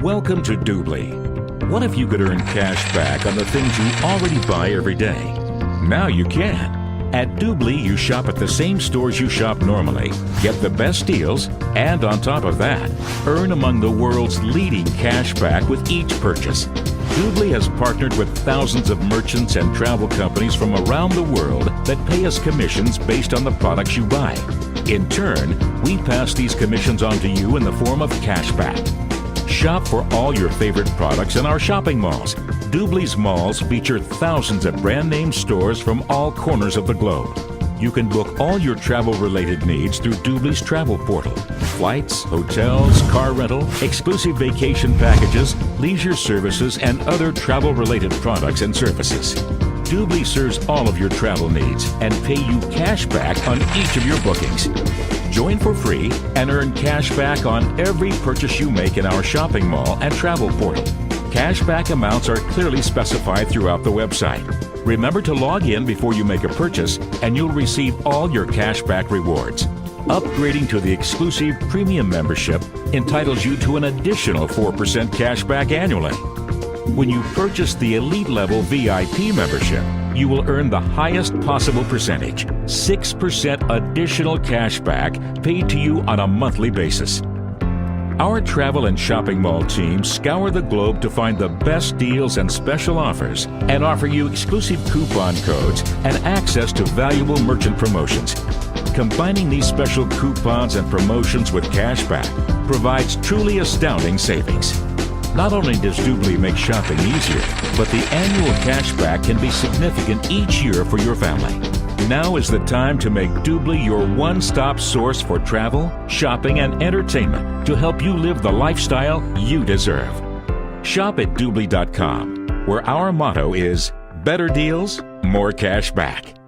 Welcome to Doobly. What if you could earn cash back on the things you already buy every day? Now you can. At Doobly, you shop at the same stores you shop normally, get the best deals, and on top of that, earn among the world's leading cash back with each purchase. Doobly has partnered with thousands of merchants and travel companies from around the world that pay us commissions based on the products you buy. In turn, we pass these commissions on to you in the form of cash back. Shop for all your favorite products in our shopping malls. Doobly's malls feature thousands of brand name stores from all corners of the globe. You can book all your travel-related needs through Doobly's travel portal. Flights, hotels, car rental, exclusive vacation packages, leisure services, and other travel-related products and services. Doobly serves all of your travel needs and pay you cash back on each of your bookings. Join for free and earn cash back on every purchase you make in our shopping mall and travel portal. Cashback amounts are clearly specified throughout the website. Remember to log in before you make a purchase and you'll receive all your cashback rewards. Upgrading to the exclusive premium membership entitles you to an additional 4% cashback annually. When you purchase the elite level VIP membership, you will earn the highest possible percentage, 6% additional cashback paid to you on a monthly basis. Our travel and shopping mall teams scour the globe to find the best deals and special offers and offer you exclusive coupon codes and access to valuable merchant promotions. Combining these special coupons and promotions with cashback provides truly astounding savings. Not only does Doobly make shopping easier, but the annual cashback can be significant each year for your family. Now is the time to make Doobly your one-stop source for travel, shopping, and entertainment to help you live the lifestyle you deserve. Shop at Doobly.com, where our motto is better deals, more cash back.